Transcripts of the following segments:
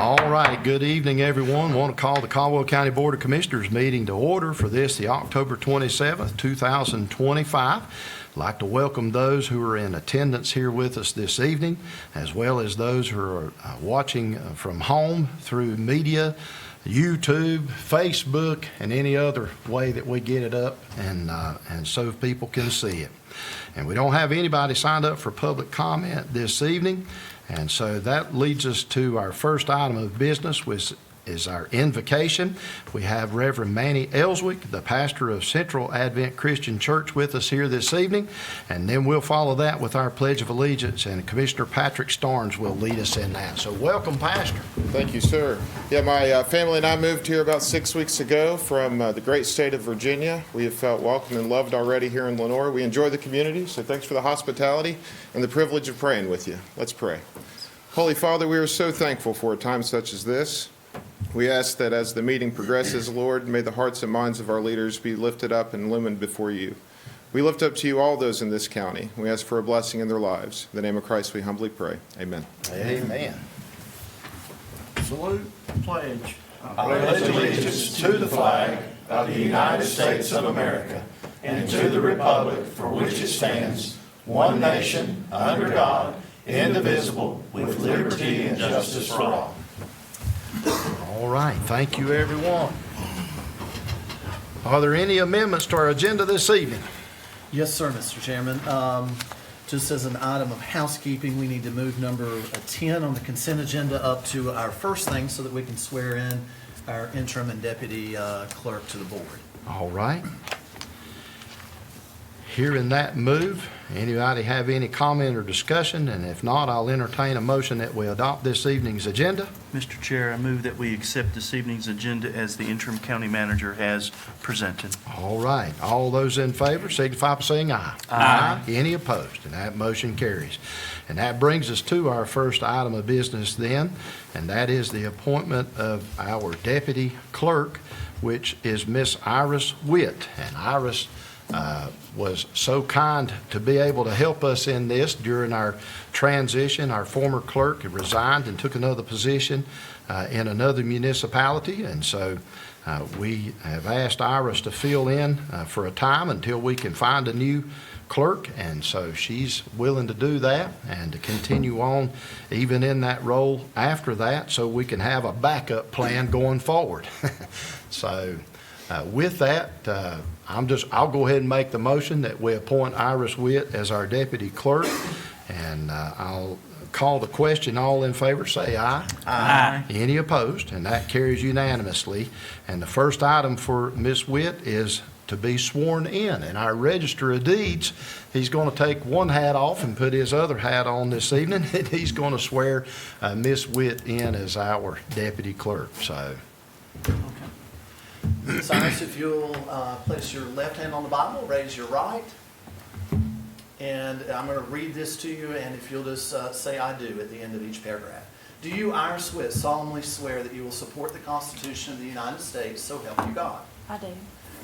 All right, good evening, everyone. Want to call the Caldwell County Board of Commissioners meeting to order for the October 27th, 2025. I'd like to welcome those who are in attendance here with us this evening, as well as those who are watching from home through media, YouTube, Facebook, and any other way that we get it up and so people can see it. And we don't have anybody signed up for public comment this evening. And so that leads us to our first item of business, which is our invocation. We have Reverend Manny Elswick, the pastor of Central Advent Christian Church, with us here this evening. And then we'll follow that with our Pledge of Allegiance, and Commissioner Patrick Starnes will lead us in that. So welcome, Pastor. Thank you, sir. Yeah, my family and I moved here about 6 weeks ago from the great state of Virginia. We have felt welcome and loved already here in Lenore. We enjoy the community, so thanks for the hospitality and the privilege of praying with you. Let's pray. Holy Father, we are so thankful for a time such as this. We ask that as the meeting progresses, Lord, may the hearts and minds of our leaders be lifted up and illumined before you. We lift up to you all those in this county. We ask for a blessing in their lives. In the name of Christ we humbly pray. Amen. Amen. Salute, pledge. I pledge allegiance to the flag of the United States of America and to the republic for which it stands, one nation, under God, indivisible, with liberty and justice for all. All right, thank you, everyone. Are there any amendments to our agenda this evening? Yes, sir, Mr. Chairman. Just as an item of housekeeping, we need to move number 10 on the consent agenda up to our first thing so that we can swear in our interim and deputy clerk to the board. All right. Hearing that move, anybody have any comment or discussion? And if not, I'll entertain a motion that we adopt this evening's agenda. Mr. Chair, I move that we accept this evening's agenda as the interim county manager has presented. All right. All those in favor signify by saying aye. Aye. Any opposed? And that motion carries. And that brings us to our first item of business then, and that is the appointment of our deputy clerk, which is Miss Iris Whitt. And Iris was so kind to be able to help us in this during our transition. Our former clerk had resigned and took another position in another municipality, and so we have asked Iris to fill in for a time until we can find a new clerk, and so she's willing to do that and to continue on even in that role after that, so we can have a backup plan going forward. So with that, I'll go ahead and make the motion that we appoint Iris Whitt as our deputy clerk, and I'll call the question. All in favor say aye. Aye. Any opposed? And that carries unanimously. And the first item for Ms. Whitt is to be sworn in. And our Register of Deeds, he's going to take one hat off and put his other hat on this evening, and he's going to swear Ms. Whitt in as our deputy clerk. So. Ms. Iris, if you'll place your left hand on the Bible, raise your right. And I'm going to read this to you, and if you'll just say I do at the end of each paragraph. Do you, Iris Whitt, solemnly swear that you will support the Constitution of the United States, so help you God? I do.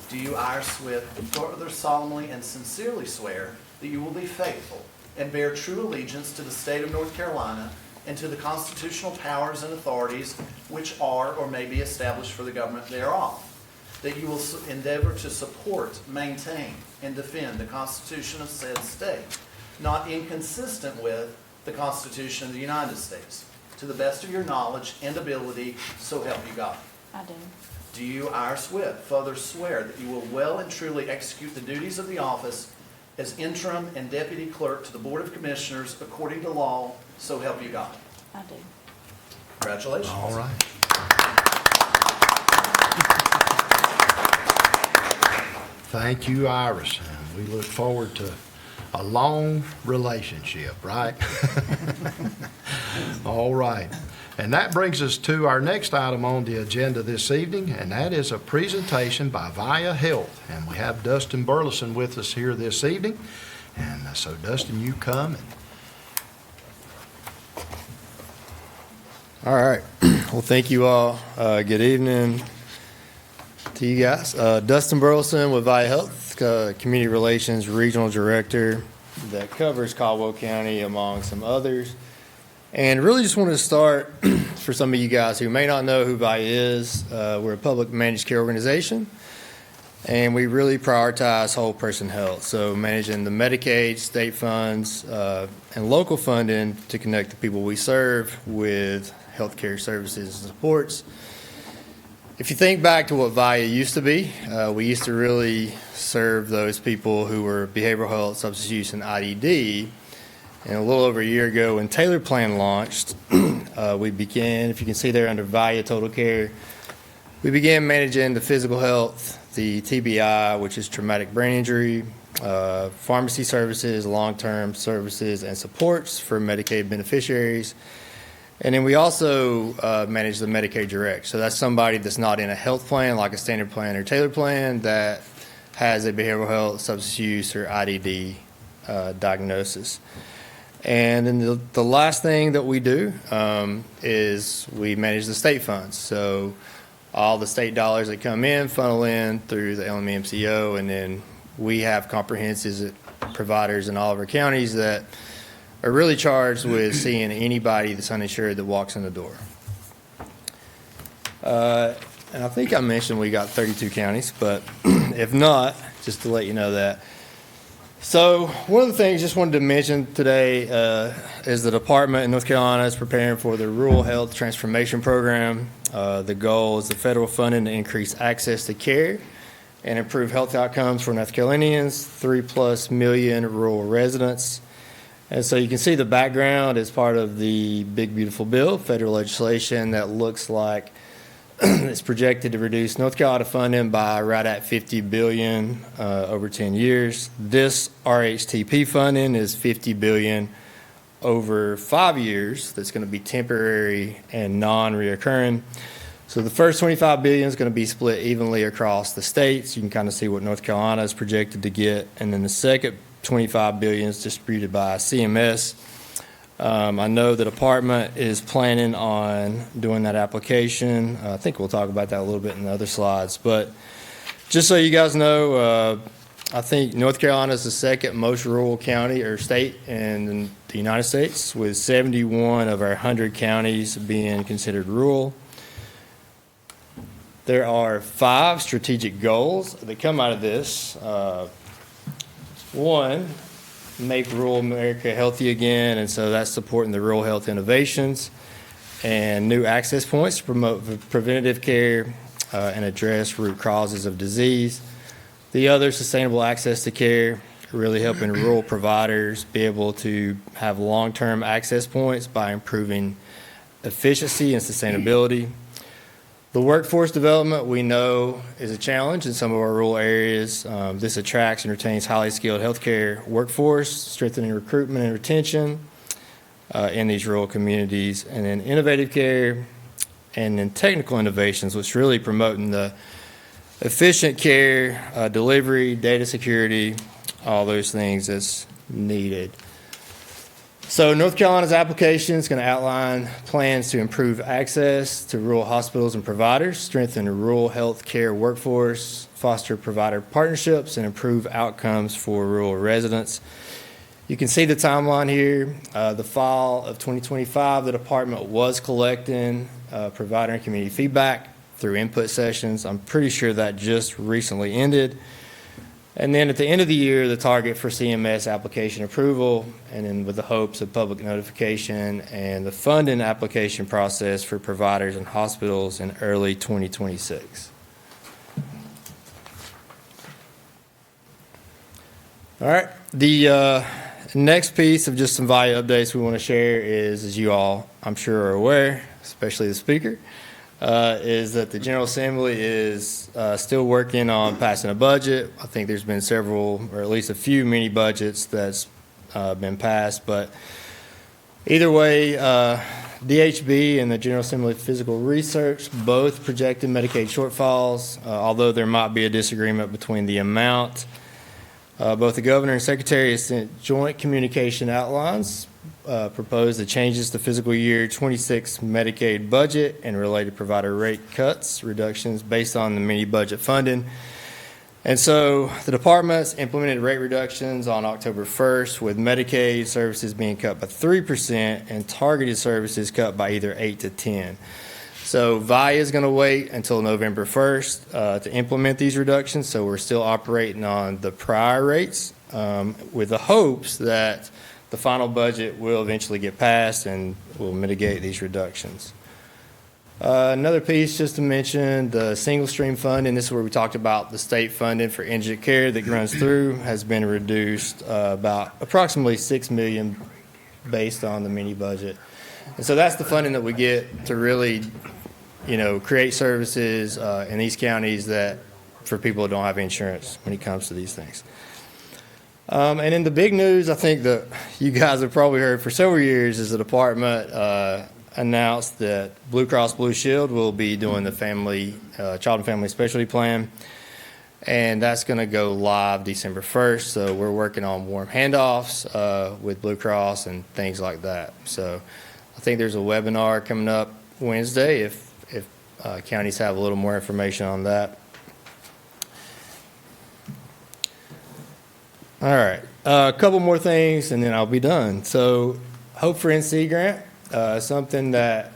Do you, Iris Whitt, further solemnly and sincerely swear that you will be faithful and bear true allegiance to the state of North Carolina and to the constitutional powers and authorities which are or may be established for the government thereof? That you will endeavor to support, maintain, and defend the Constitution of said state, not inconsistent with the Constitution of the United States, to the best of your knowledge and ability, so help you God? I do. Do you, Iris Whitt, further swear that you will well and truly execute the duties of the office as interim and deputy clerk to the Board of Commissioners according to law, so help you God? I do. Congratulations. All right. Thank you, Iris. We look forward to a long relationship, right? All right. And that brings us to our next item on the agenda this evening, and that is a presentation by VAYA Health. And we have Dustin Burleson with us here this evening. And so, Dustin, you come. All right. Well, thank you all. Good evening to you guys. Dustin Burleson with VAYA Health, Community Relations Regional Director that covers Caldwell County among some others. And really just wanted to start for some of you guys who may not know who VAYA is, we're a public managed care organization, and we really prioritize whole person health. So managing the Medicaid, state funds, and local funding to connect the people we serve with healthcare services and supports. If you think back to what VAYA used to be, we used to really serve those people who were behavioral health, substance use, and IDD. And a little over a year ago, when Taylor Plan launched, we began, if you can see there under VAYA Total Care, we began managing the physical health, the TBI, which is traumatic brain injury, pharmacy services, long-term services, and supports for Medicaid beneficiaries. And then we also manage the Medicare Direct. So that's somebody that's not in a health plan, like a standard plan or Taylor Plan, that has a behavioral health, substance use, or IDD diagnosis. And then the last thing that we do is we manage the state funds. So all the state dollars that come in funnel in through the LMMCO, and then we have comprehensive providers in all of our counties that are really charged with seeing anybody that's uninsured that walks in the door. And I think I mentioned we got 32 counties, but if not, just to let you know that. So one of the things I just wanted to mention today is the department in North Carolina is preparing for the Rural Health Transformation Program. The goal is the federal funding to increase access to care and improve health outcomes for North Carolinians, 3+ million rural residents. And so you can see the background is part of the big, beautiful bill, federal legislation that looks like it's projected to reduce North Carolina funding by right at $50 billion over 10 years. This RHTP funding is $50 billion over 5 years. That's going to be temporary and non-reoccurring. So the first $25 billion is going to be split evenly across the states. You can kind of see what North Carolina is projected to get. And then the second $25 billion is distributed by CMS. I know the department is planning on doing that application. I think we'll talk about that a little bit in the other slides. But just so you guys know, I think North Carolina is the second most rural county or state in the United States, with 71 of our 100 counties being considered rural. There are 5 strategic goals that come out of this. One, make rural America healthy again, and so that's supporting the rural health innovations and new access points to promote preventative care and address root causes of disease. The other, sustainable access to care, really helping rural providers be able to have long-term access points by improving efficiency and sustainability. The workforce development, we know, is a challenge in some of our rural areas. This attracts and retains highly skilled healthcare workforce, strengthening recruitment and retention in these rural communities. And then innovative care and then technical innovations, which really promoting the efficient care, delivery, data security, all those things that's needed. So North Carolina's application is going to outline plans to improve access to rural hospitals and providers, strengthen the rural health care workforce, foster provider partnerships, and improve outcomes for rural residents. You can see the timeline here. The fall of 2025, the department was collecting provider and community feedback through input sessions. I'm pretty sure that just recently ended. And then at the end of the year, the target for CMS application approval, and then with the hopes of public notification and the funding application process for providers and hospitals in early 2026. All right. The next piece of just some VAYA updates we want to share is, as you all, I'm sure, are aware, especially the speaker, is that the General Assembly is still working on passing a budget. I think there's been several, or at least a few mini budgets that's been passed. But either way, DHB and the General Assembly Physical Research both projected Medicaid shortfalls, although there might be a disagreement between the amount. Both the Governor and Secretary have sent joint communication outlines proposed the changes to fiscal year 26 Medicaid budget and related provider rate cuts, reductions based on the mini budget funding. And so the departments implemented rate reductions on October 1st, with Medicaid services being cut by 3% and targeted services cut by either 8 to 10. So VAYA is going to wait until November 1st to implement these reductions. So we're still operating on the prior rates with the hopes that the final budget will eventually get passed and will mitigate these reductions. Another piece just to mention, the single stream funding, this is where we talked about the state funding for indigent care that runs through, has been reduced about approximately $6 million based on the mini budget. And so that's the funding that we get to really, create services in these counties that for people who don't have insurance when it comes to these things. And in the big news, I think that you guys have probably heard for several years, is the department announced that Blue Cross Blue Shield will be doing the Child and Family Specialty Plan, and that's going to go live December 1st. So we're working on warm handoffs with Blue Cross and things like that. So I think there's a webinar coming up Wednesday if counties have a little more information on that. All right, a couple more things and then I'll be done. So Hope for NC grant. Something that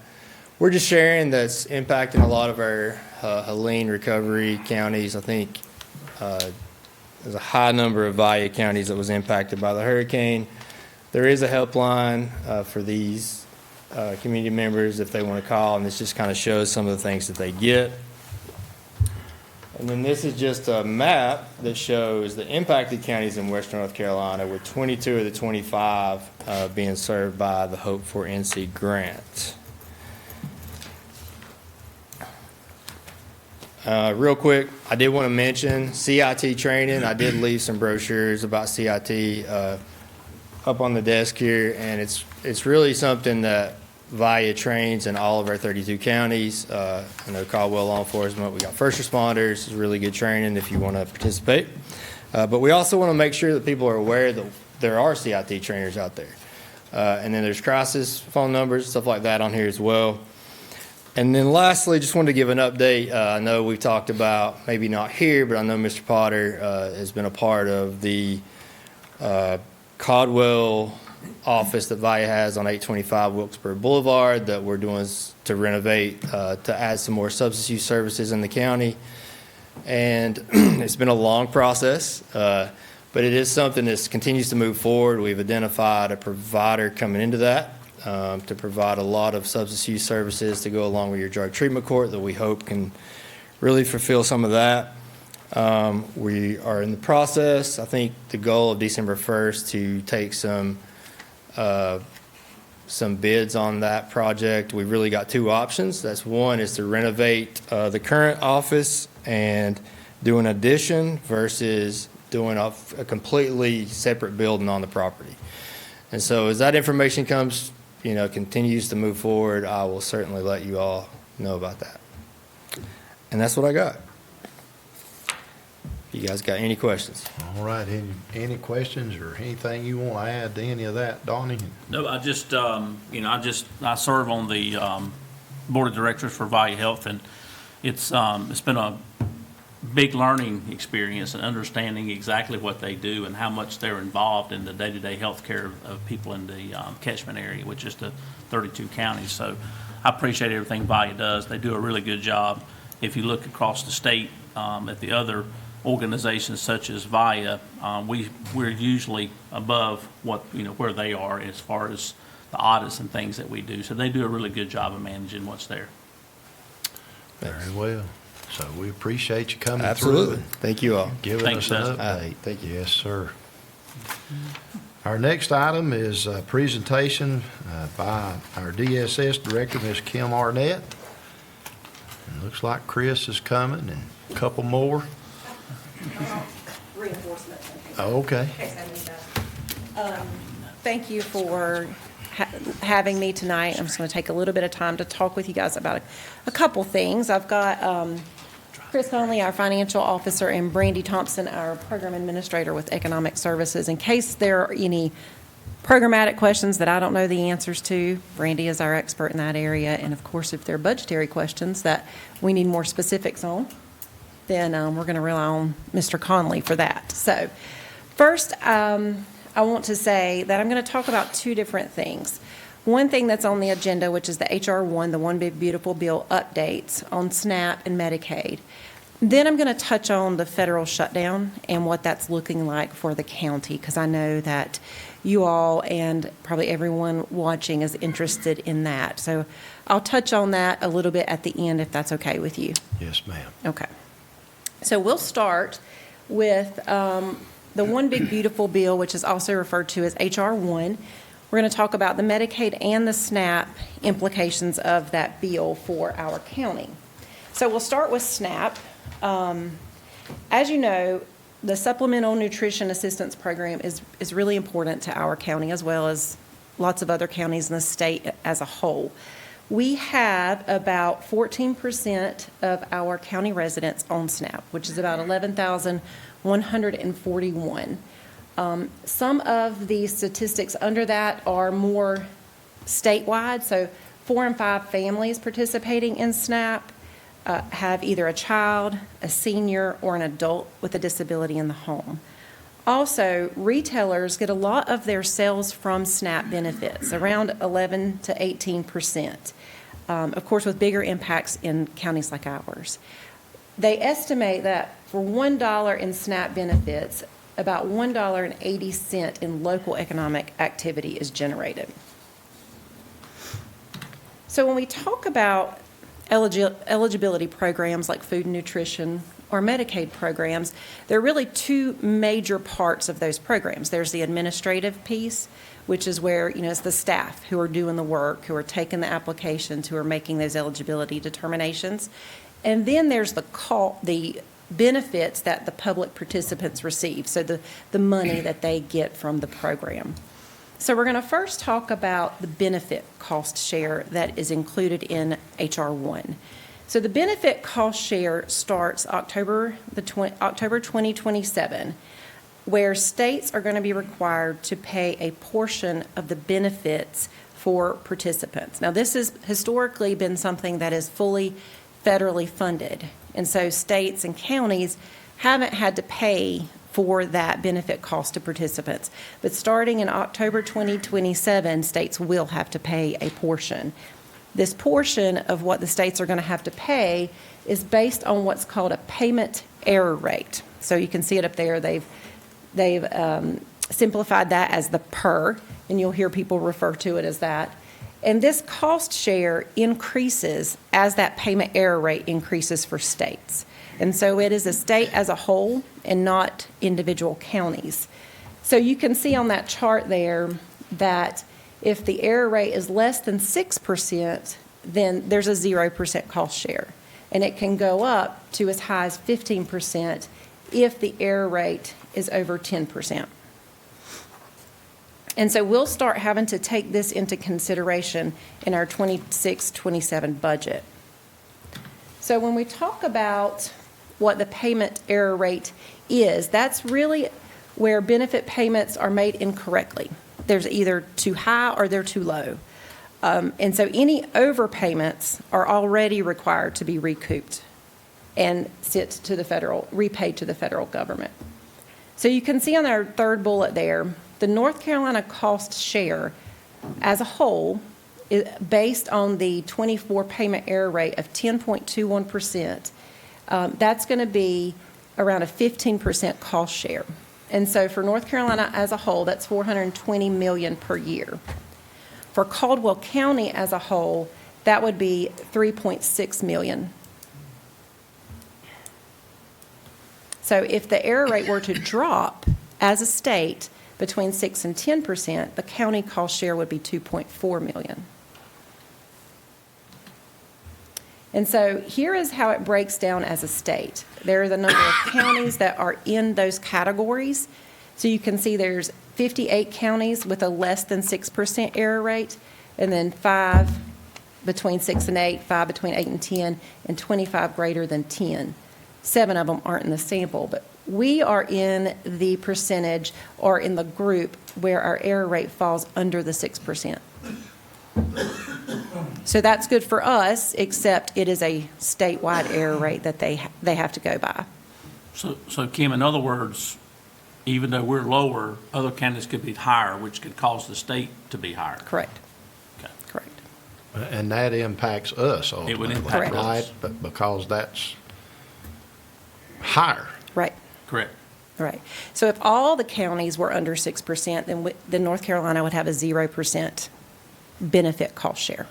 we're just sharing that's impacting a lot of our Helene recovery counties. I think there's a high number of VAYA counties that was impacted by the hurricane. There is a helpline for these community members if they want to call, and this just kind of shows some of the things that they get. And then this is just a map that shows the impacted counties in Western North Carolina, with 22 of the 25 being served by the Hope for NC grant. Real quick, I did want to mention CIT training. I did leave some brochures about CIT up on the desk here, and it's really something that VAYA trains in all of our 32 counties. I know Caldwell Law Enforcement, we got first responders. It's really good training if you want to participate. But we also want to make sure that people are aware that there are CIT trainers out there. And then there's crisis phone numbers, stuff like that on here as well. And then lastly, just wanted to give an update. I know we've talked about, maybe not here, but I know Mr. Potter has been a part of the Caldwell office that VAYA has on 825 Wilkesboro Boulevard that we're doing to renovate to add some more substance use services in the county. And it's been a long process, but it is something that continues to move forward. We've identified a provider coming into that to provide a lot of substance use services to go along with your drug treatment court that we hope can really fulfill some of that. We are in the process, I think the goal of December 1st to take some bids on that project. We've really got two options. That's one is to renovate the current office and do an addition versus doing a completely separate building on the property. And so as that information comes, continues to move forward, I will certainly let you all know about that. And that's what I got. You guys got any questions? All right, any questions or anything you want to add to any of that, Donnie? No, I just, I serve on the board of directors for VAYA Health, and it's been a big learning experience and understanding exactly what they do and how much they're involved in the day-to-day health care of people in the catchment area, which is the 32 counties. So I appreciate everything VAYA does. They do a really good job. If you look across the state at the other organizations such as VAYA, we're usually above where they are as far as the audits and things that we do. So they do a really good job of managing what's there. Very well. So we appreciate you coming Absolutely. through. Thank you all. Giving Thanks, us an Dustin. update. Thank you. Yes, sir. Our next item is a presentation by our DSS director, Ms. Kim Arnett. And looks like Chris is coming and a couple more. Reinforcement. Oh, okay. Thank you for having me tonight. I'm just going to take a little bit of time to talk with you guys about a couple things. I've got Chris Conley, our financial officer, and Brandy Thompson, our program administrator with Economic Services. In case there are any programmatic questions that I don't know the answers to, Brandy is our expert in that area. And of course, if there are budgetary questions that we need more specifics on, then we're going to rely on Mr. Conley for that. So first, I want to say that I'm going to talk about two different things. One thing that's on the agenda, which is the H.R. 1, the One Big Beautiful Bill updates on SNAP and Medicaid. Then I'm going to touch on the federal shutdown and what that's looking like for the county, because I know that you all and probably everyone watching is interested in that. So I'll touch on that a little bit at the end, if that's okay with you. Yes, ma'am. Okay. So we'll start with the One Big Beautiful Bill, which is also referred to as H.R. 1. We're going to talk about the Medicaid and the SNAP implications of that bill for our county. So we'll start with SNAP. As you know, the Supplemental Nutrition Assistance Program is really important to our county, as well as lots of other counties in the state as a whole. We have about 14% of our county residents on SNAP, which is about 11,141. Some of the statistics under that are more statewide, so 4 in 5 families participating in SNAP have either a child, a senior, or an adult with a disability in the home. Also, retailers get a lot of their sales from SNAP benefits, around 11 to 18%, of course with bigger impacts in counties like ours. They estimate that for $1 in SNAP benefits, about $1.80 in local economic activity is generated. So when we talk about eligibility programs like food and nutrition or Medicaid programs, there are really two major parts of those programs. There's the administrative piece, which is where, it's the staff who are doing the work, who are taking the applications, who are making those eligibility determinations. And then there's the benefits that the public participants receive, so the money that they get from the program. So we're going to first talk about the benefit cost share that is included in H.R. 1. So the benefit cost share starts October 2027, where states are going to be required to pay a portion of the benefits for participants. Now, this has historically been something that is fully federally funded, and so states and counties haven't had to pay for that benefit cost to participants. But starting in October 2027, states will have to pay a portion. This portion of what the states are going to have to pay is based on what's called a payment error rate. So you can see it up there. They've simplified that as the PER, and you'll hear people refer to it as that. And this cost share increases as that payment error rate increases for states. And so it is a state as a whole and not individual counties. So you can see on that chart there that if the error rate is less than 6%, then there's a 0% cost share. And it can go up to as high as 15% if the error rate is over 10%. And so we'll start having to take this into consideration in our 26-27 budget. So when we talk about what the payment error rate is, that's really where benefit payments are made incorrectly. There's either too high or they're too low. And so any overpayments are already required to be recouped and repaid to the federal government. So you can see on our third bullet there, the North Carolina cost share as a whole is based on the 24 payment error rate of 10.21%. That's going to be around a 15% cost share. And so for North Carolina as a whole, that's $420 million per year. For Caldwell County as a whole, that would be $3.6 million. So if the error rate were to drop as a state between 6 and 10%, the county cost share would be $2.4 million. And so here is how it breaks down as a state. There are the number of counties that are in those categories. So you can see there's 58 counties with a less than 6% error rate, and then 5 between 6 and 8, 5 between 8 and 10, and 25 greater than 10. 7 of them aren't in the sample, but we are in the percentage or in the group where our error rate falls under the 6%. So that's good for us, except it is a statewide error rate that they have to go by. So Kim, in other words, even though we're lower, other counties could be higher, which could cause the state to be higher. Correct. Okay. Correct. And that impacts us ultimately. It would impact us. Right, but because that's higher. Right. Correct. Right. So if all the counties were under 6%, then North Carolina would have a 0% benefit cost share.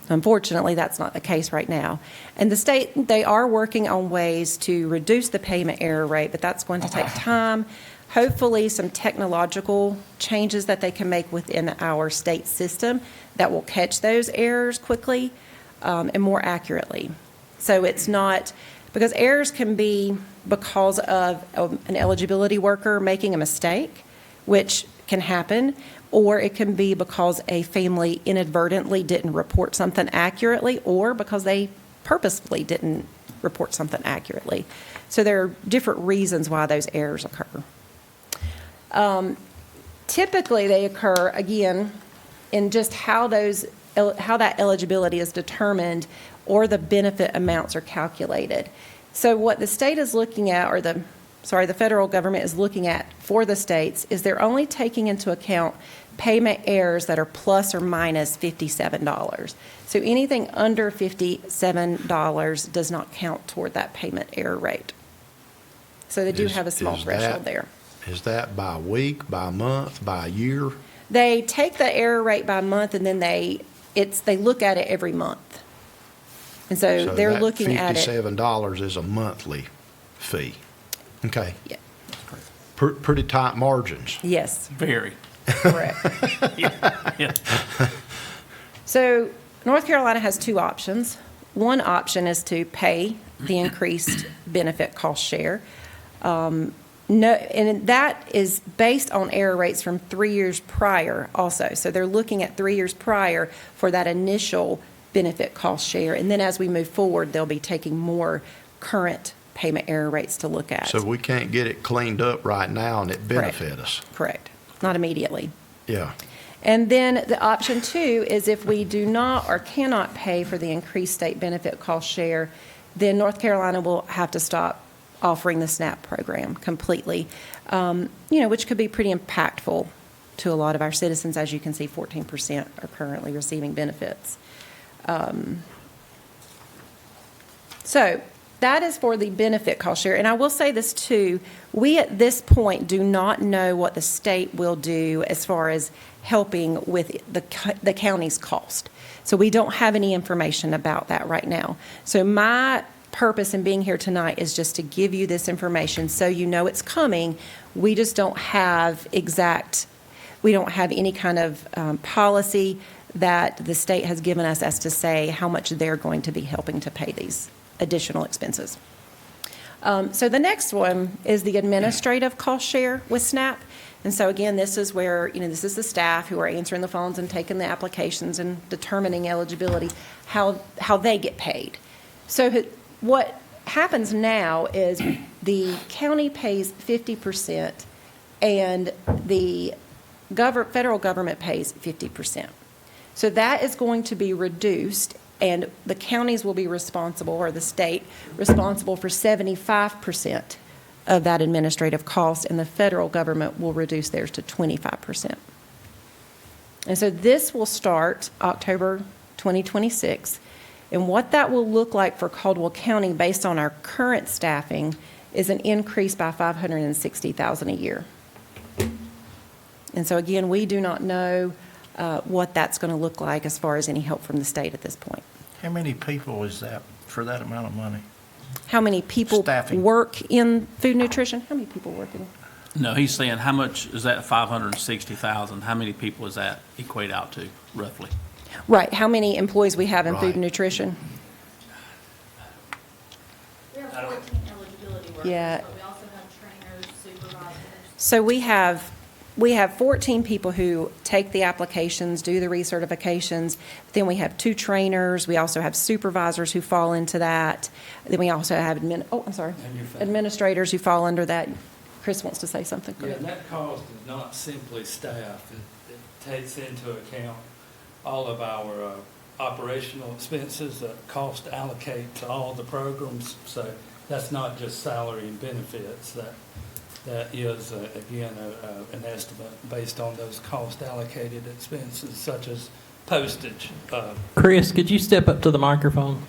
Unfortunately, that's not the case right now. And the state, they are working on ways to reduce the payment error rate, but that's going to take time. Hopefully, some technological changes that they can make within our state system that will catch those errors quickly and more accurately. So it's not, because errors can be because of an eligibility worker making a mistake, which can happen, or it can be because a family inadvertently didn't report something accurately, or because they purposefully didn't report something accurately. So there are different reasons why those errors occur. Typically, they occur, again, in just how that eligibility is determined or the benefit amounts are calculated. So what the state is looking at, or the federal government is looking at for the states, is they're only taking into account payment errors that are plus or minus $57. So anything under $57 does not count toward that payment error rate. So they do have a small threshold there. Is that by week, by month, by year? They take the error rate by month, and then they look at it every month. And so they're looking at it. $57 is a monthly fee. Okay. Yeah. Pretty tight margins. Yes, Very. correct. Yeah. So North Carolina has two options. One option is to pay the increased benefit cost share. And that is based on error rates from 3 years prior also. So they're looking at 3 years prior for that initial benefit cost share. And then as we move forward, they'll be taking more current payment error rates to look at. So we can't get it cleaned up right now and it benefit us. Correct. Not immediately. Yeah. And then the option two is if we do not or cannot pay for the increased state benefit cost share, then North Carolina will have to stop offering the SNAP program completely, which could be pretty impactful to a lot of our citizens. As you can see, 14% are currently receiving benefits. So that is for the benefit cost share. And I will say this too, we at this point do not know what the state will do as far as helping with the county's cost. So we don't have any information about that right now. So my purpose in being here tonight is just to give you this information so you know it's coming. We just don't have we don't have any kind of policy that the state has given us as to say how much they're going to be helping to pay these additional expenses. So the next one is the administrative cost share with SNAP. And so again, this is where, this is the staff who are answering the phones and taking the applications and determining eligibility, how they get paid. So what happens now is the county pays 50% and the federal government pays 50%. So that is going to be reduced, and the counties will be responsible, or the state responsible, for 75% of that administrative cost, and the federal government will reduce theirs to 25%. And so this will start October 2026. And what that will look like for Caldwell County based on our current staffing is an increase by $560,000 a year. And so again, we do not know what that's going to look like as far as any help from the state at this point. How many people is that for that amount of money? How many people Staffing. work in food nutrition? How many people work in? No, he's saying how much is that 560,000? How many people does that equate out to roughly? Right, how many employees we have in food Right. and nutrition? We have 14 eligibility workers, Yeah. but we also have trainers, supervisors. So we have 14 people who take the applications, do the recertifications. Then we have 2 trainers. We also have supervisors who fall into that. Then we also have administrators who fall under that. Chris wants to say something. Go Yeah, ahead. and that cost is not simply staff. It takes into account all of our operational expenses that cost allocate to all the programs. So that's not just salary and benefits. That is, again, an estimate based on those cost allocated expenses such as postage. Chris, could you step up to the microphone?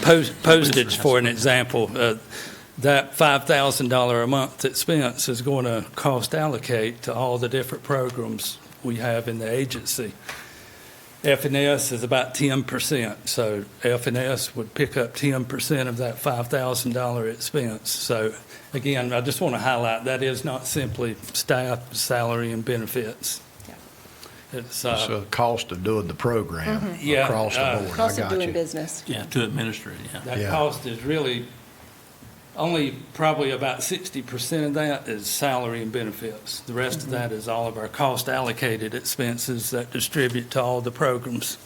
Postage, for an example, that $5,000 a month expense is going to cost allocate to all the different programs we have in the agency. F&S is about 10%, so F&S would pick up 10% of that $5,000 expense. So again, I just want to highlight that is not simply staff, salary, and benefits. It's It's a cost of doing the program Yeah, across the board. I Cost of got doing you. business. Yeah, to administer it, yeah. that Yeah. cost is really only probably about 60% of that is salary and benefits. The rest of that is all of our cost allocated expenses that distribute to all the programs.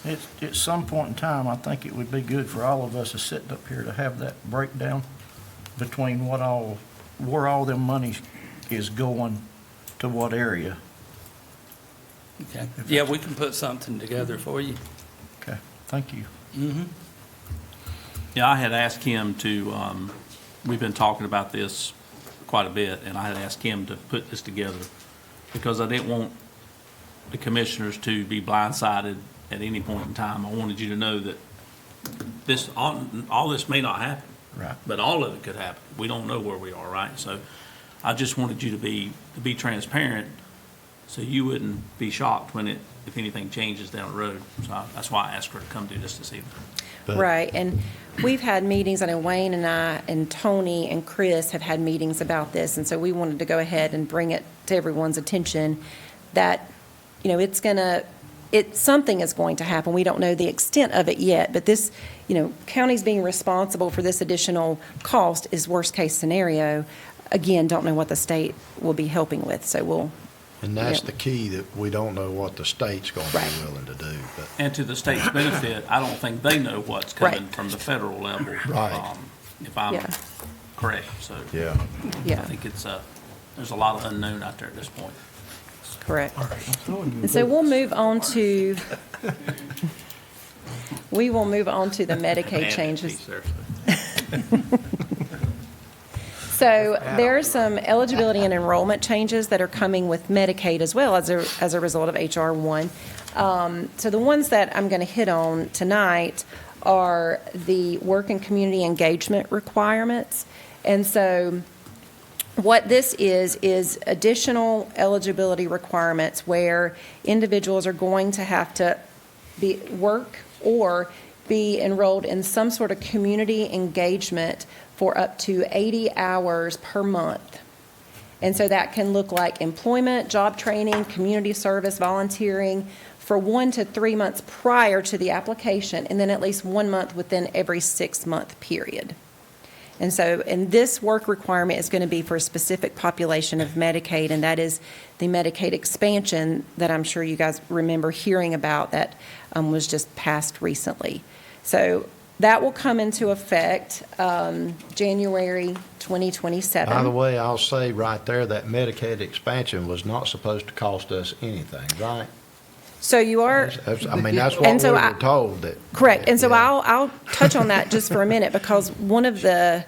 At some point in time, I think it would be good for all of us to sit up here to have that breakdown between where all them money is going to what area. Okay. Yeah, we can put something together for you. Okay, thank you. Mm-hmm. Yeah, I had asked him to, we've been talking about this quite a bit, and I had asked him to put this together because I didn't want the commissioners to be blindsided at any point in time. I wanted you to know that this, all this may not happen. Right. But all of it could happen. We don't know where we are, right? So I just wanted you to be transparent so you wouldn't be shocked if anything changes down the road. So that's why I asked her to come do this evening. But- Right, and we've had meetings, I know Wayne and I and Tony and Chris have had meetings about this, and so we wanted to go ahead and bring it to everyone's attention that, something is going to happen. We don't know the extent of it yet, but this, counties being responsible for this additional cost is worst-case scenario. Again, don't know what the state will be helping with, so we'll. And that's Yep. the key, that we don't know what the state's going to Right. be willing to do. But And to the state's benefit, I don't think they know what's coming Right. from the federal level. Right. If I'm Yeah. correct, so. yeah, Yeah, I think there's a lot of unknown out there at this point. correct. And so we'll move on to the Medicaid changes. Piece there, so. So there are some eligibility and enrollment changes that are coming with Medicaid as well as a result of H.R. 1. So the ones that I'm going to hit on tonight are the work and community engagement requirements. And so what this is additional eligibility requirements where individuals are going to have to work or be enrolled in some sort of community engagement for up to 80 hours per month. And so that can look like employment, job training, community service, volunteering for 1 to 3 months prior to the application, and then at least 1 month within every 6-month period. And so, and this work requirement is going to be for a specific population of Medicaid, and that is the Medicaid expansion that I'm sure you guys remember hearing about that was just passed recently. So that will come into effect January 2027. by the way, I'll say right there, that Medicaid expansion was not supposed to cost us anything, right? So you are. That's what we And so were told that. Correct. And so Yeah. I'll touch on that just for a minute, because one of the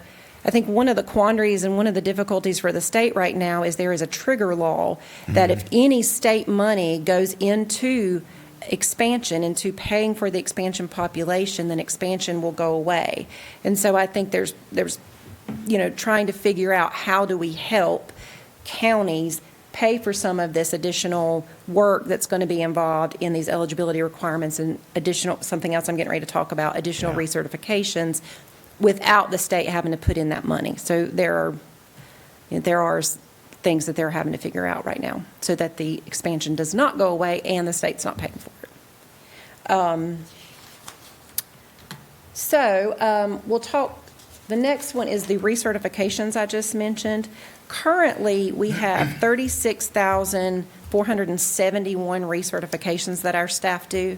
quandaries and one of the difficulties for the state right now is there is a trigger law that if any state money goes into expansion, into paying for the expansion population, then expansion will go away. And so I think there's trying to figure out how do we help counties pay for some of this additional work that's going to be involved in these eligibility requirements and something else I'm getting ready to talk about, additional recertifications without the state having to put in that money. So there are things that they're having to figure out right now so that the expansion does not go away and the state's not paying for it. We'll talk, the next one is the recertifications I just mentioned. Currently, we have 36,471 recertifications that our staff do.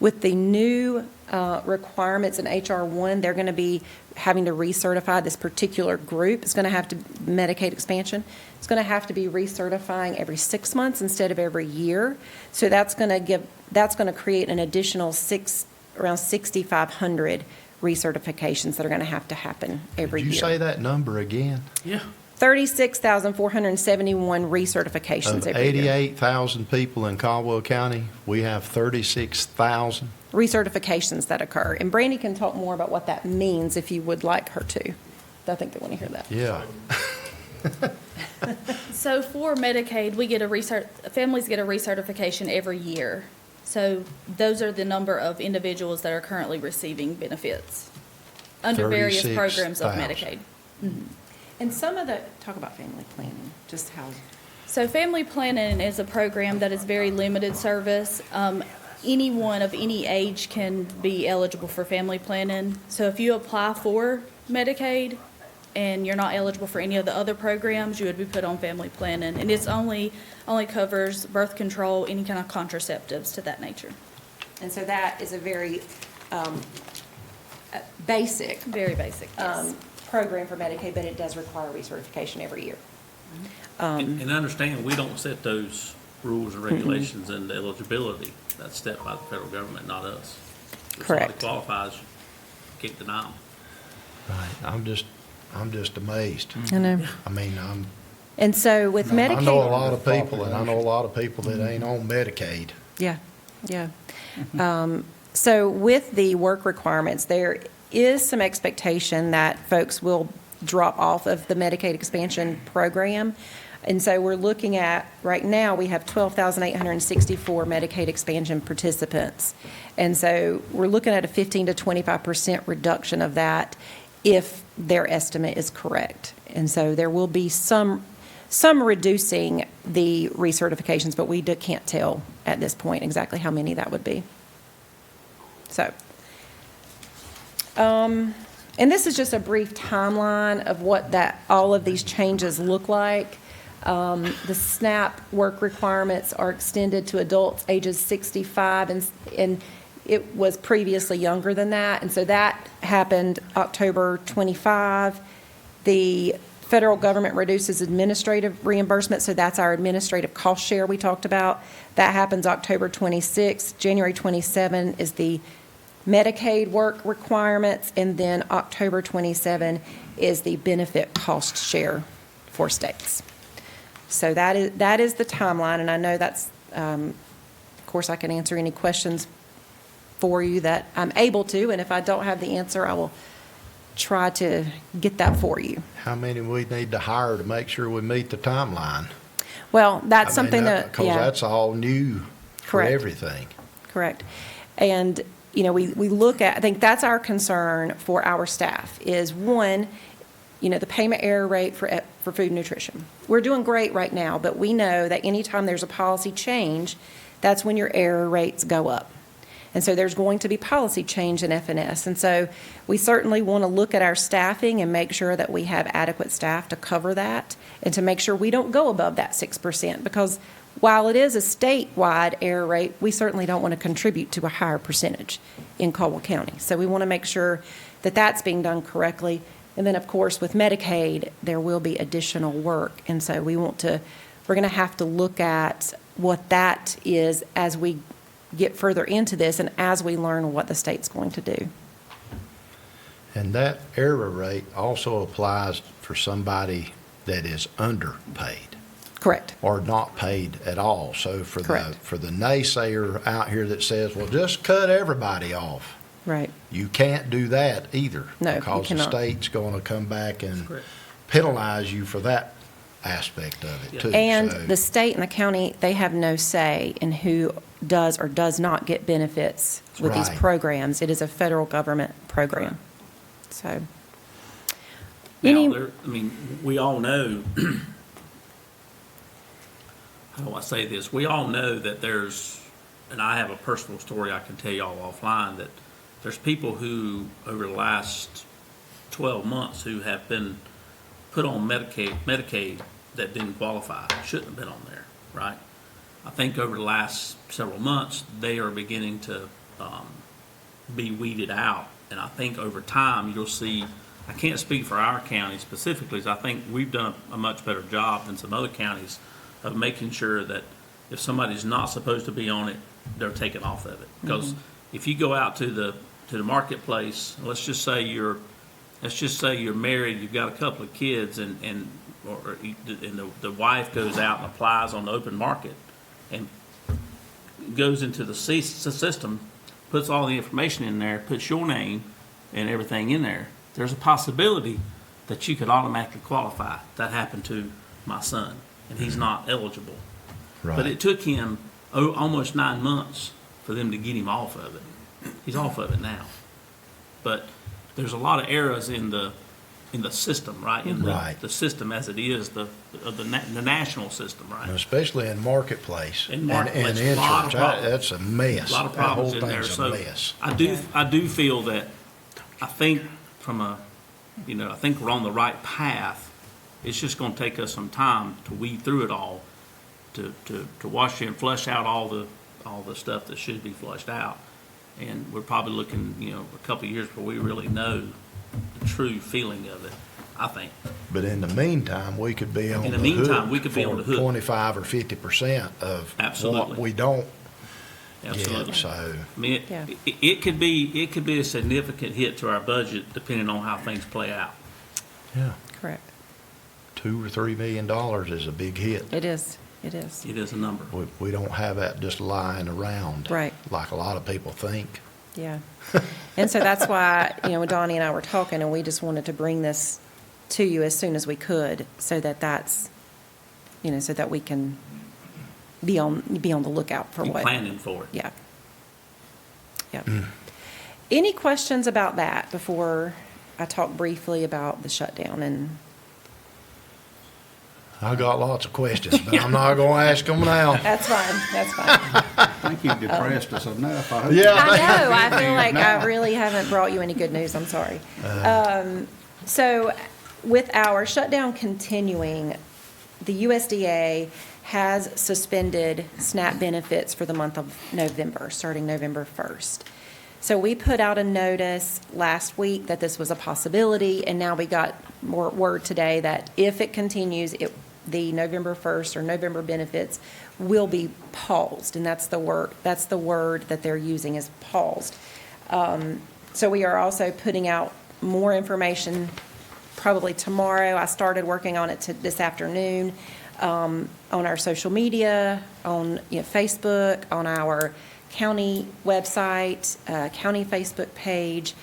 With the new requirements in HR 1, they're going to be having to recertify this particular group. It's going to have to, Medicaid expansion, it's going to have to be recertifying every 6 months instead of every year. So that's going to create an additional around 6,500 recertifications that are going to happen every year. Did you say that number again? Yeah. 36,471 recertifications Of every year. 88,000 people in Caldwell County, we have 36,000. Recertifications that occur. And Brandy can talk more about what that means if you would like her to. I think they want to hear that. Yeah. So for Medicaid, families get a recertification every year. So those are the number of individuals that are currently receiving benefits under various programs of 36,000. Medicaid. And some of the, talk about family planning, just how. So family planning is a program that is very limited service. Anyone of any age can be eligible for family planning. So if you apply for Medicaid and you're not eligible for any of the other programs, you would be put on family planning. And it's only covers birth control, any kind of contraceptives to that nature. And so that is a very basic Very basic, yes. program for Medicaid, but it does require recertification every year. And understand, we don't set those rules and regulations and eligibility. That's set by the federal government, not us. If Correct. somebody qualifies, you can't deny them. Right. I'm just amazed. I know. I mean, And so with Medicaid. I know a lot of people, and I know a lot of people that ain't on Medicaid. Yeah, yeah. So with the work requirements, there is some expectation that folks will drop off of the Medicaid expansion program. And so we're looking at, right now, we have 12,864 Medicaid expansion participants. And so we're looking at a 15 to 25% reduction of that if their estimate is correct. And so there will be some reducing the recertifications, but we can't tell at this point exactly how many that would be. So, and this is just a brief timeline of what all of these changes look like. The SNAP work requirements are extended to adults ages 65, and it was previously younger than that, and so that happened October 25. The federal government reduces administrative reimbursement, so that's our administrative cost share we talked about. That happens October 26. January 27 is the Medicaid work requirements, and then October 27 is the benefit cost share for states. So that is the timeline, and I know that's, of course, I can answer any questions for you that I'm able to, and if I don't have the answer, I will try to get that for you. How many we need to hire to make sure we meet the timeline? Well, that's something that, Because that's all new for Correct. everything. Correct. And, we look at, I think that's our concern for our staff, is one, the payment error rate for food and nutrition. We're doing great right now, but we know that anytime there's a policy change, that's when your error rates go up. And so there's going to be policy change in FNS. And so we certainly want to look at our staffing and make sure that we have adequate staff to cover that and to make sure we don't go above that 6%, because while it is a statewide error rate, we certainly don't want to contribute to a higher percentage in Caldwell County. So we want to make sure that that's being done correctly. And then, of course, with Medicaid, there will be additional work. And so we're going to have to look at what that is as we get further into this and as we learn what the state's going to do. And that error rate also applies for somebody that is underpaid. Correct. Or not paid at all. So for Correct. the naysayer out here that says, well, just cut everybody off. Right. You can't do that either. No, you Because the cannot. state's going to come back and Correct. penalize you for that aspect of it too. And So- the state and the county, they have no say in who does or does not get benefits with these Right. programs. It is a federal government program. So. Now, we all know, how do I say this? We all know that there's, and I have a personal story I can tell y'all offline, that there's people who, over the last 12 months, who have been put on Medicaid that didn't qualify, shouldn't have been on there, right? I think over the last several months, they are beginning to be weeded out. And I think over time, you'll see, I can't speak for our county specifically, 'cause I think we've done a much better job than some other counties of making sure that if somebody's not supposed to be on it, they're taken off of it. Because if you go out to the marketplace, let's just say you're married, you've got a couple of kids, and the wife goes out and applies on the open market and goes into the system, puts all the information in there, puts your name and everything in there, there's a possibility that you could automatically qualify. That happened to my son, and he's not eligible. Right. But it took him almost 9 months for them to get him off of it. He's off of it now. But there's a lot of errors in the system, right? In the system as it is, the national system, right? Especially in marketplace. In marketplace, and a lot of insurance. problems. That's a mess. A lot of problems in there. That whole thing's So a mess. I do feel that, I think I think we're on the right path. It's just gonna take us some time to weed through it all, to wash and flush out all the stuff that should be flushed out. And we're probably looking, a couple of years before we really know the true feeling of it, I think. But in the meantime, we could be on In the the meantime, hook we could be on the hook. 25 or 50% of what Absolutely. we don't Absolutely. get. So, I mean, Yeah. it could be a significant hit to our budget depending on how things play out. yeah, Correct. $2 or $3 million is a big hit. It is. It is. It is a number. We don't have that just lying around. Right. Like a lot of people think. Yeah. And so that's why, Donnie and I were talking, and we just wanted to bring this to you as soon as we could, so that so that we can be on the lookout for Be what. planning for it. Yeah. Yeah. Any questions about that before I talk briefly about the shutdown? And I got lots of questions, but I'm not going to ask them now. that's fine. That's fine. I think you've depressed us enough. I hope Yeah. I know. I feel like Now. I really haven't brought you any good news. I'm sorry. So with our shutdown continuing, the USDA has suspended SNAP benefits for the month of November, starting November 1st. So we put out a notice last week that this was a possibility, and now we got more word today that if it continues, the November 1st or November benefits will be paused, and that's the word that they're using, is paused. So we are also putting out more information probably tomorrow. I started working on it this afternoon, on our social media, on Facebook, on our county website, county Facebook page.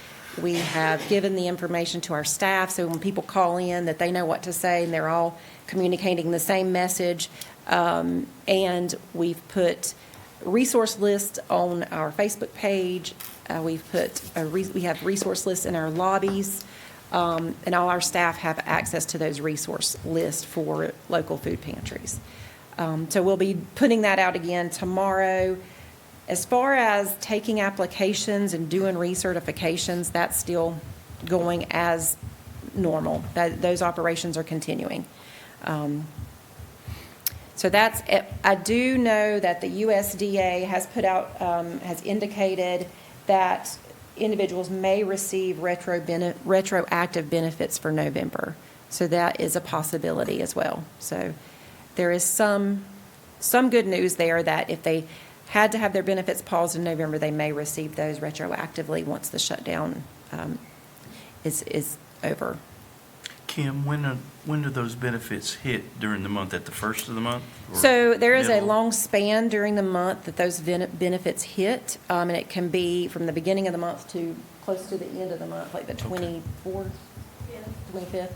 We have given the information to our staff, so when people call in, that they know what to say, and they're all communicating the same message. And we've put resource lists on our Facebook page. We have resource lists in our lobbies, and all our staff have access to those resource lists for local food pantries. So we'll be putting that out again tomorrow. As far as taking applications and doing recertifications, that's still going as normal. Those operations are continuing. So that's it. I do know that the USDA has put out, has indicated that individuals may receive retroactive benefits for November. So that is a possibility as well. So there is some good news there, that if they had to have their benefits paused in November, they may receive those retroactively once the shutdown is over. Kim, when do those benefits hit during the month? At the first of the month? Or So there is a middle? long span during the month that those benefits hit, and it can be from the beginning of the month to close to the end of the month, like the 24th, 25th.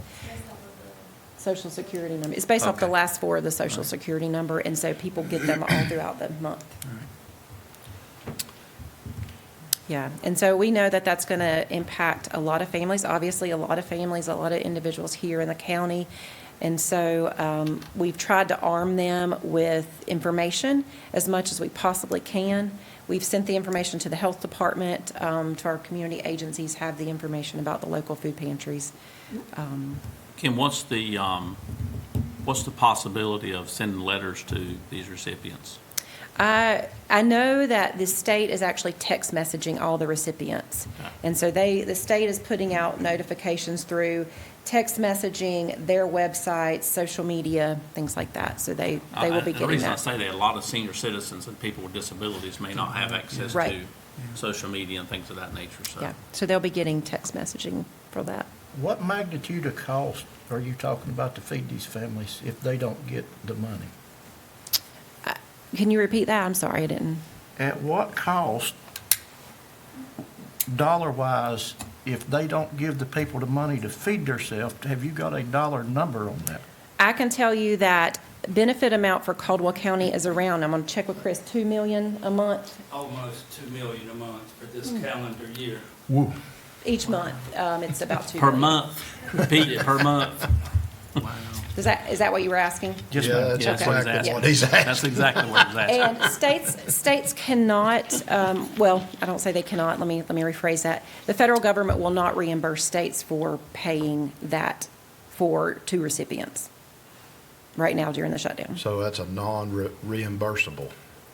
Social Security number. It's based off the Okay. last four of the Social Security number, and so people get them all throughout the month. Yeah, and so we know that that's going to impact a lot of families, obviously a lot of families, a lot of individuals here in the county. And so we've tried to arm them with information as much as we possibly can. We've sent the information to the health department, to our community agencies, have the information about the local food pantries. Kim, what's the possibility of sending letters to these recipients? I know that the state is actually text messaging all the recipients. And so the state is putting out notifications through text messaging, their websites, social media, things like that. So they will be The getting reason I that. say that, a lot of senior citizens and people with disabilities may not have access Right. to social media and things of that nature, so. Yeah, so they'll be getting text messaging for that. What magnitude of cost are you talking about to feed these families if they don't get the money? Can you repeat that? I'm sorry, I didn't. At what cost, dollar-wise, if they don't give the people the money to feed themselves, have you got a dollar number on that? I can tell you that benefit amount for Caldwell County is around, I'm going to check with Chris, 2 million a month Almost 2 million a month for this calendar year. Woo. each month. It's about 2 Per million. month, Pete, per month. Is that what you were asking? Just Yeah, a that's Yeah, that's what he's exactly asking. what he's That's asking. exactly what he's asking. And states cannot, well, I don't say they cannot, let me rephrase that. The federal government will not reimburse states for paying that to recipients right now during the shutdown. So that's a non-reimbursable.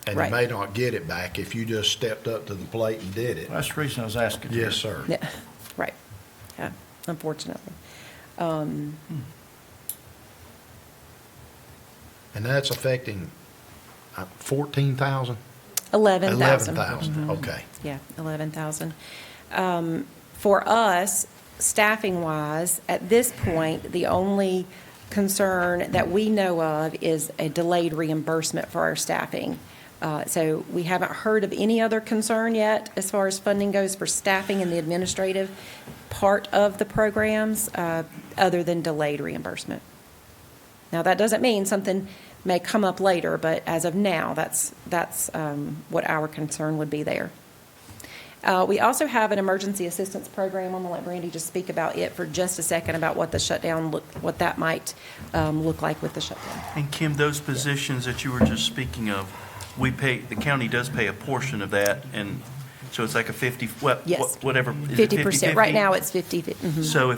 And you Right. may not get it back if you just stepped up to the plate and did it. That's the reason I was asking. Yes, sir. Yeah, right, yeah, unfortunately. And that's affecting 14,000? 11,000. 11,000, okay. Yeah, 11,000. For us, staffing-wise, at this point, the only concern that we know of is a delayed reimbursement for our staffing. So we haven't heard of any other concern yet as far as funding goes for staffing in the administrative part of the programs, other than delayed reimbursement. Now, that doesn't mean something may come up later, but as of now, that's what our concern would be there. We also have an emergency assistance program. I'm going to let Brandy just speak about it for just a second, about what the shutdown, what that might look like with the shutdown. And Kim, those positions that you were just speaking of, the county does pay a portion of that, and so it's like a 50, Yes. whatever. Is it 50%. Right 50-50? now, it's 50. Mhm. So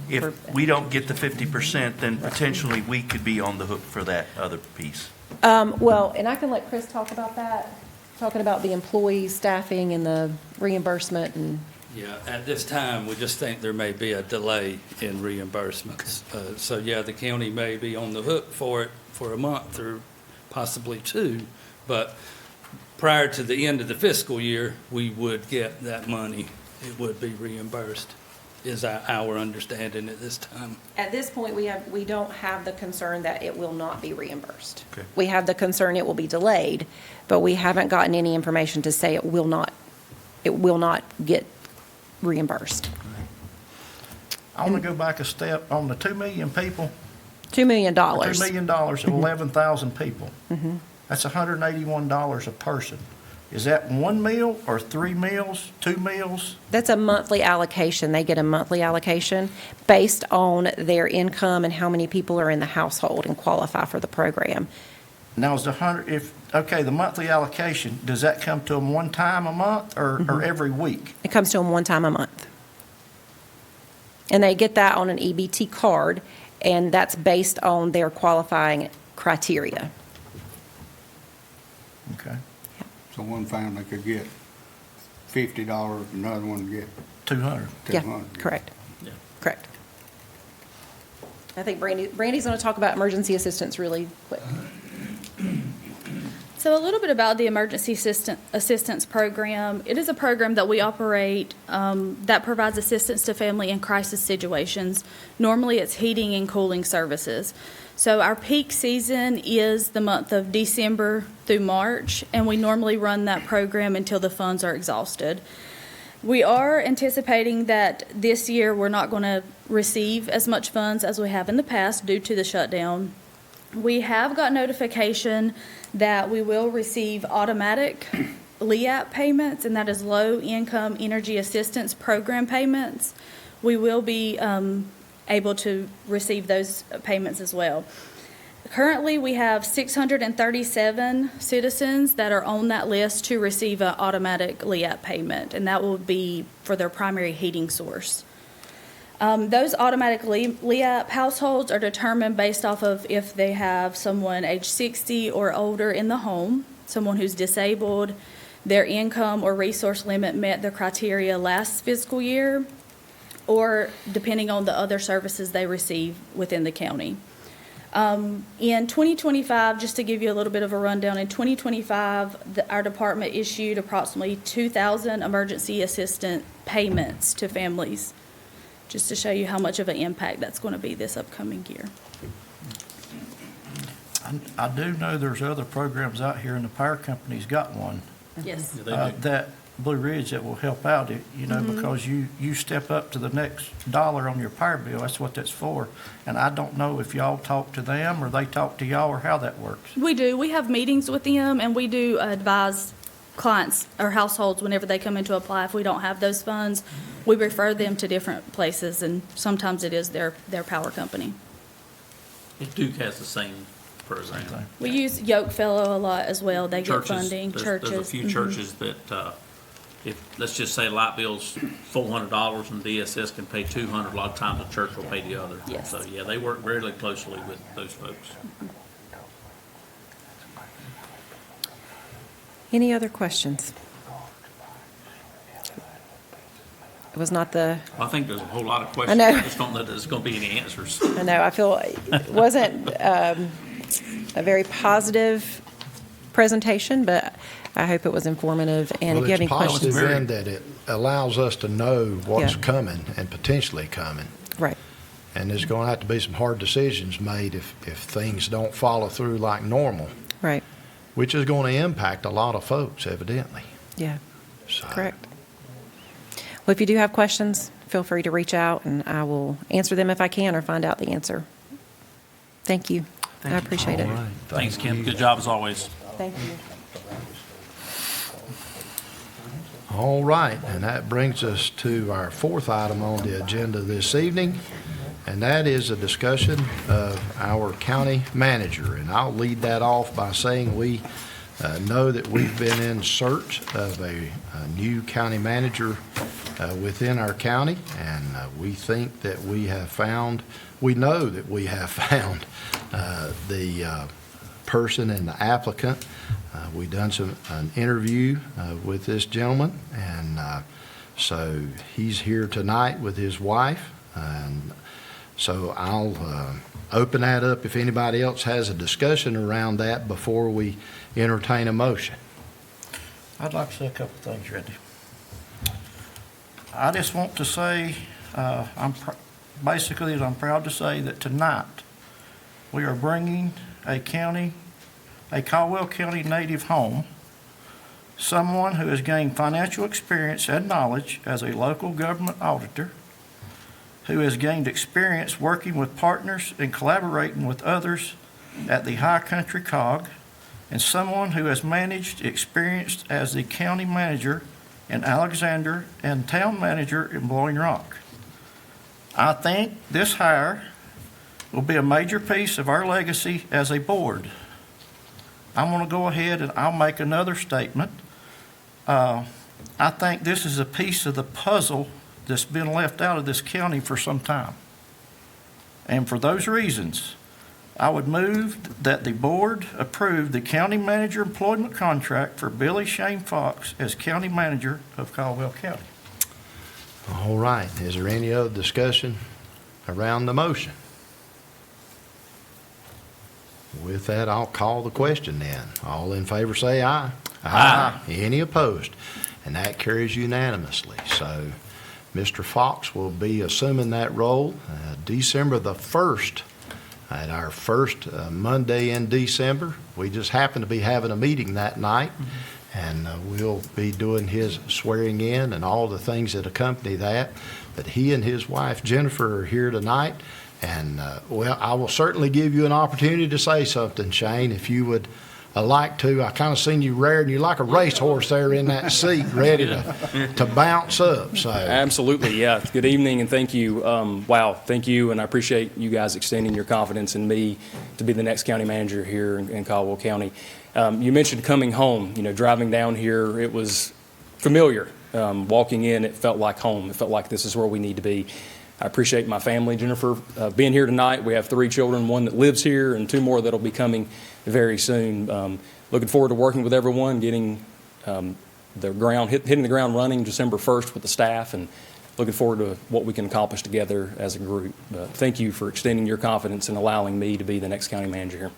if we don't get the 50%, then potentially we could be on the hook for that other piece. Well, and I can let Chris talk about that, talking about the employee staffing and the reimbursement and. Yeah, at this time, we just think there may be a delay in reimbursements. So, yeah, the county may be on the hook for it for a month or possibly 2, but prior to the end of the fiscal year, we would get that money. It would be reimbursed, is our understanding at this time. At this point, we don't have the concern that it will not be reimbursed. Okay. We have the concern it will be delayed, but we haven't gotten any information to say it will not get reimbursed. I want to go back a step on the 2 million people. $2 million. $2 million of 11,000 people. That's $181 a person. Is that 1 meal or 3 meals, 2 meals? That's a monthly allocation. They get a monthly allocation based on their income and how many people are in the household and qualify for the program. Now, is the monthly allocation, does that come to them one time a month or every week? It comes to them one time a month. And they get that on an EBT card, and that's based on their qualifying criteria. Okay. So one family could get $50, another one get 200. Yeah, 200. correct. Yeah. Correct. I think Brandy's going to talk about emergency assistance really quick. So a little bit about the emergency assistance program. It is a program that we operate that provides assistance to family in crisis situations. Normally, it's heating and cooling services. So our peak season is the month of December through March, and we normally run that program until the funds are exhausted. We are anticipating that this year we're not going to receive as much funds as we have in the past due to the shutdown. We have got notification that we will receive automatic LEAP payments, and that is Low Income Energy Assistance Program payments. We will be able to receive those payments as well. Currently, we have 637 citizens that are on that list to receive an automatic LEAP payment, and that will be for their primary heating source. Those automatic LEAP households are determined based off of if they have someone age 60 or older in the home. someone who's disabled, their income or resource limit met the criteria last fiscal year, or depending on the other services they receive within the county. In 2025, just to give you a little bit of a rundown, in 2025, our department issued approximately 2,000 emergency assistant payments to families, just to show you how much of an impact that's going to be this upcoming year. I do know there's other programs out here, and the power company's got one, Yes. that Blue Ridge that will help out, because you step up to the next dollar on your power bill. That's what that's for. And I don't know if y'all talk to them or they talk to y'all or how that works. We do. We have meetings with them, and we do advise clients or households whenever they come in to apply. If we don't have those funds, we refer them to different places, and sometimes it is their power company. Duke has the same program. We use Yoke Fellow a lot as well. They get Churches, funding. Churches. There's a few churches that, if, let's just say light bill's $400 and DSS can pay $200, a lot of times the church will pay the other. Yes. So, yeah, they work very closely with those folks. Any other questions? It was not the, I think there's a whole lot of questions. know. I just don't know that there's going to be any answers. I know, I feel it wasn't a very positive presentation, but I hope it was informative. And if you have any Well, it's questions. positive in that it allows us to know what's Yeah. coming and potentially coming. Right, And there's going to have to be some hard decisions made if things don't follow through like normal, right, which is going to impact a lot of folks, evidently. yeah, So, correct. Well, if you do have questions, feel free to reach out, and I will answer them if I can or find out the answer. Thank you. I appreciate it. all right. Thanks, Kim. you. Good job as always. Thank you. All right, and that brings us to our fourth item on the agenda this evening, and that is a discussion of our county manager. And I'll lead that off by saying we know that we've been in search of a new county manager within our county, and we think that we know that we have found the person and the applicant. We've done an interview with this gentleman, and so he's here tonight with his wife. And so I'll open that up if anybody else has a discussion around that before we entertain a motion. I'd like to say a couple of things, Randy. I just want to say, I'm proud to say that tonight we are bringing a Caldwell County native home, someone who has gained financial experience and knowledge as a local government auditor, who has gained experience working with partners and collaborating with others at the High Country COG, and someone who has experienced as the county manager in Alexander and town manager in Blowing Rock. I think this hire will be a major piece of our legacy as a board. I'm going to go ahead and I'll make another statement. I think this is a piece of the puzzle that's been left out of this county for some time. And for those reasons, I would move that the board approve the county manager employment contract for Billy Shane Fox as county manager of Caldwell County. All right, is there any other discussion around the motion? With that, I'll call the question then. All in favor say aye. Aye. Any opposed? And that carries unanimously. So Mr. Fox will be assuming that role December the 1st, at our first Monday in December. We just happen to be having a meeting that night, and we'll be doing his swearing in and all the things that accompany that. But he and his wife Jennifer are here tonight. And, well, I will certainly give you an opportunity to say something, Shane, if you would like to. I kind of seen you rearing you like a racehorse there in that seat, ready to bounce up. So Absolutely, yeah. Good evening, and thank you. Wow, thank you, and I appreciate you guys extending your confidence in me to be the next county manager here in Caldwell County. You mentioned coming home. Driving down here, it was familiar. Walking in, it felt like home. It felt like this is where we need to be. I appreciate my family, Jennifer, being here tonight. We have 3 children, 1 that lives here and 2 more that'll be coming very soon. looking forward to working with everyone, getting hitting the ground running December 1st with the staff, and looking forward to what we can accomplish together as a group. Thank you for extending your confidence and allowing me to be the next county manager here.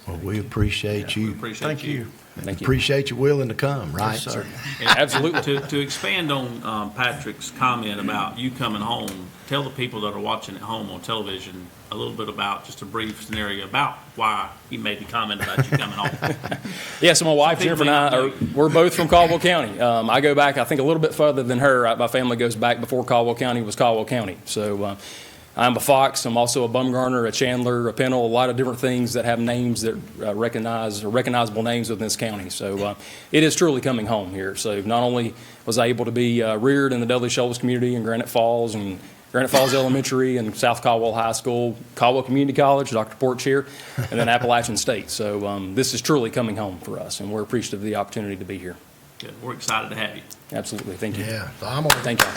Well, we appreciate you. Thank you. Thank you. Appreciate you willing to come, right? Yes, sir. Absolutely. To expand on Patrick's comment about you coming home, tell the people that are watching at home on television a little bit about, just a brief scenario about why he made the comment about you coming home. Yeah, so my wife, Jennifer, and I, we're both from Caldwell County. I go back, I think, a little bit further than her. My family goes back before Caldwell County was Caldwell County. So I'm a Fox. I'm also a Bumgarner, a Chandler, a Pennell, a lot of different things that have names that recognizable names within this county. So it is truly coming home here. So not only was I able to be reared in the Dudley Shoals community in Granite Falls Elementary and South Caldwell High School, Caldwell Community College, Dr. Porch here, and then Appalachian State. So this is truly coming home for us, and we're appreciative of the opportunity to be here. Good. We're excited to have you. Absolutely. Thank you. Yeah, so I'm on. Thank you.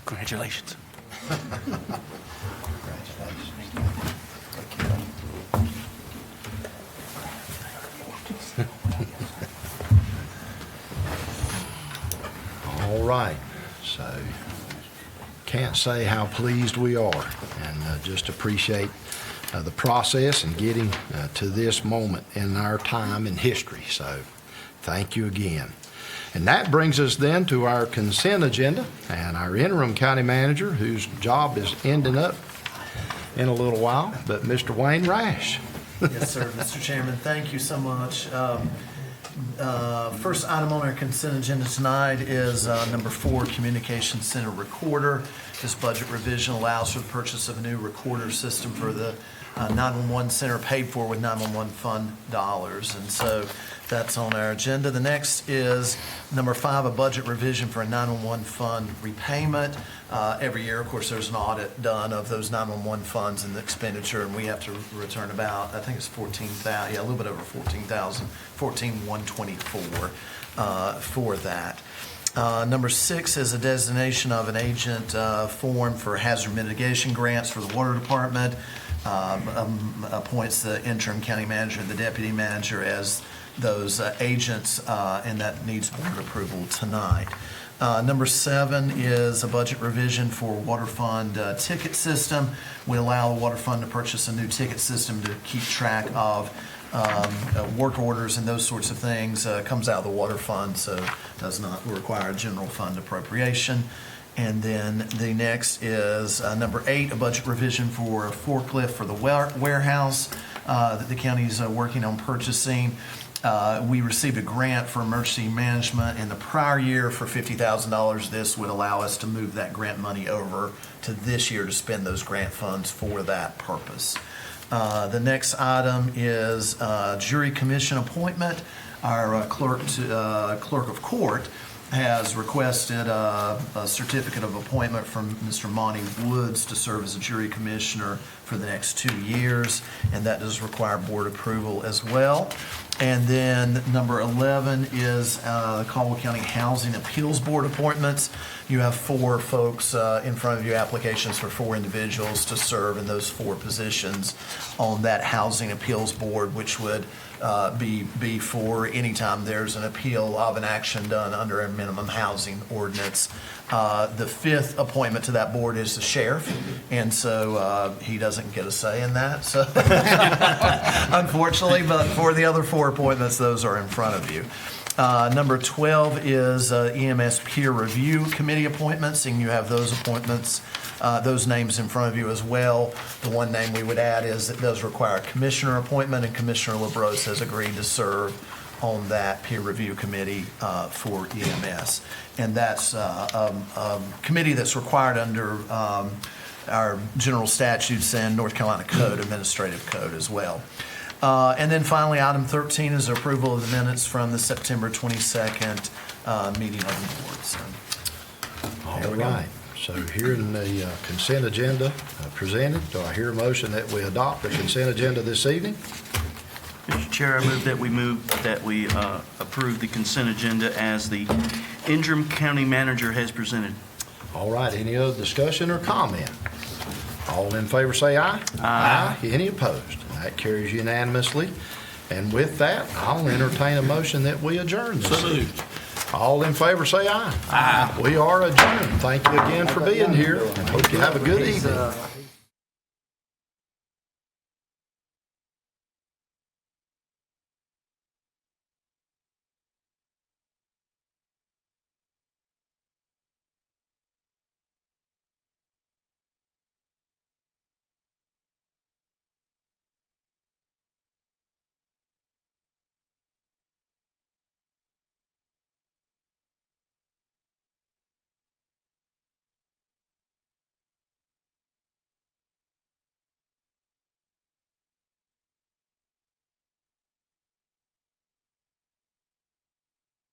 Congratulations. All right, so can't say how pleased we are, and just appreciate the process and getting to this moment in our time in history. So thank you again. And that brings us then to our consent agenda and our interim county manager, whose job is ending up in a little while, but Mr. Wayne Rash. Yes, sir, Mr. Chairman, thank you so much. First item on our consent agenda tonight is number 4, Communication Center Recorder. This budget revision allows for the purchase of a new recorder system for the 911 center, paid for with 911 fund dollars. And so that's on our agenda. The next is number 5, a budget revision for a 911 fund repayment. Every year, of course, there's an audit done of those 911 funds and the expenditure, and we have to return about, I think it's 14,000, yeah, a little bit over 14,000, 14,124 for that. Number 6 is a designation of an agent form for hazard mitigation grants for the water department. Appoints the interim county manager and the deputy manager as those agents, and that needs board approval tonight. Number 7 is a budget revision for water fund ticket system. We allow the water fund to purchase a new ticket system to keep track of work orders and those sorts of things. Comes out of the water fund, so does not require a general fund appropriation. And then the next is number 8, a budget revision for a forklift for the warehouse that the county is working on purchasing. We received a grant for emergency management in the prior year for $50,000. This would allow us to move that grant money over to this year to spend those grant funds for that purpose. The next item is jury commission appointment. Our clerk of court has requested a certificate of appointment from Mr. Manny Woods to serve as a jury commissioner for the next 2 years, and that does require board approval as well. And then number 11 is the Caldwell County Housing Appeals Board appointments. You have 4 folks in front of you, applications for 4 individuals to serve in those 4 positions on that Housing Appeals Board, which would be for any time there's an appeal of an action done under a minimum housing ordinance. The 5th appointment to that board is the sheriff, and so he doesn't get a say in that, so unfortunately, but for the other 4 appointments, those are in front of you. Number 12 is EMS Peer Review Committee appointments, and you have those appointments, those names in front of you as well. The one name we would add is it does require a commissioner appointment, and Commissioner LaBrose has agreed to serve on that peer review committee for EMS. And that's a committee that's required under our general statutes and North Carolina Code, Administrative Code as well. And then finally, item 13 is approval of the minutes from the September 22nd meeting of the board. So, All right, so hearing the consent agenda presented, do I hear a motion that we adopt the consent agenda this evening? Mr. Chair, I move that we approve the consent agenda as the interim county manager has presented. All right, any other discussion or comment? All in favor say aye. Aye. Any opposed? That carries unanimously. And with that, I'll entertain a motion that we adjourn this evening. All in favor say aye. Aye. We are adjourned. Thank you again for being here, and hope you have a good evening.